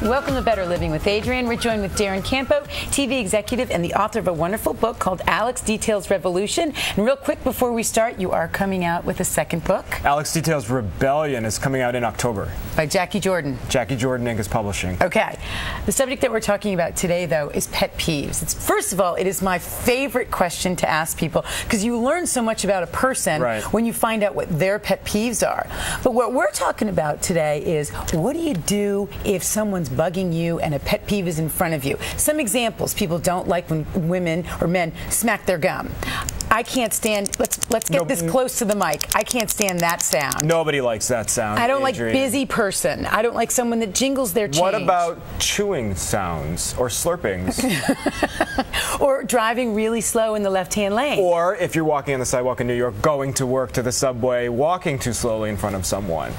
Welcome to Better Living with Adrienne. We're joined with Darren Campo, TV executive and the author of a wonderful book called Alex Details Revolution. And real quick before we start, you are coming out with a second book. Alex Details Rebellion is coming out in October. By Jackie Jordan. Jackie Jordan Inc. is publishing. Okay. The subject that we're talking about today, though, is pet peeves. First of all, it is my favorite question to ask people because you learn so much about a person when you find out what their pet peeves are. But what we're talking about today is, what do you do if someone's bugging you and a pet peeve is in front of you? Some examples: people don't like when women or men smack their gum. I can't stand, let's get this close to the mic. I can't stand that sound. Nobody likes that sound. I don't like busy person. I don't like someone that jingles their change. What about chewing sounds or slurpings? Or driving really slow in the left-hand lane. Or if you're walking on the sidewalk in New York, going to work, to the subway, walking too slowly in front of someone.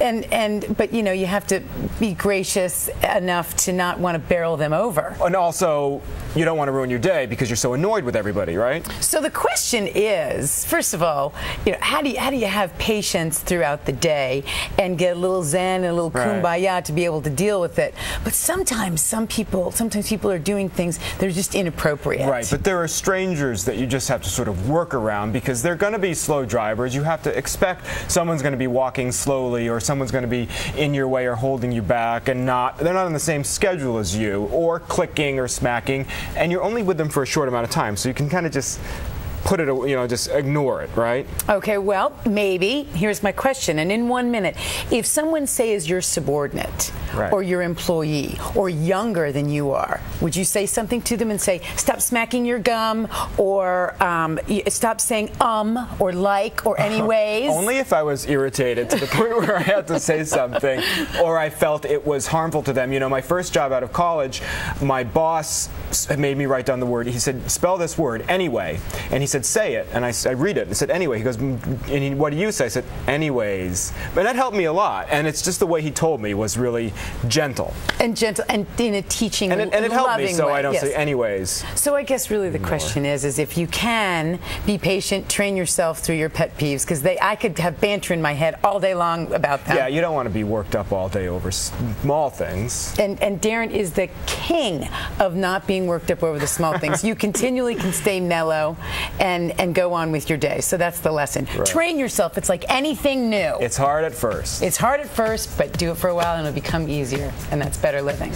But you know, you have to be gracious enough to not want to barrel them over. And also, you don't want to ruin your day because you're so annoyed with everybody, right? So the question is, first of all, you know, how do you have patience throughout the day and get a little zen and a little kumbaya to be able to deal with it? But sometimes people are doing things that are just inappropriate. Right, but there are strangers that you just have to sort of work around because they're going to be slow drivers. You have to expect someone's going to be walking slowly, or someone's going to be in your way or holding you back, and they're not on the same schedule as you, or clicking or smacking, and you're only with them for a short amount of time, so you can kind of just put it, you know, just ignore it, right? Okay, well, maybe. Here's my question, and in 1 minute, if someone, say, is your subordinate, or your employee, or younger than you are, would you say something to them and say, stop smacking your gum, or stop saying or like, or anyways? Only if I was irritated to the point where I had to say something, or I felt it was harmful to them. You know, my first job out of college, my boss made me write down the word. He said, spell this word, anyway. And he said, say it. And I read it. I said, anyway. He goes, what do you say? I said, anyways. But that helped me a lot. And it's just the way he told me was really gentle. And in a teaching, and it helped me, so way. I don't say anyways. So I guess really the question is if you can be patient, train yourself through your pet peeves, because I could have banter in my head all day long about them. Yeah, you don't want to be worked up all day over small things. And Darren is the king of not being worked up over the small things. You continually can stay mellow and go on with your day. So that's the lesson. Train yourself. It's like anything new. It's hard at first. It's hard at first, but do it for a while and it'll become easier. And that's better living.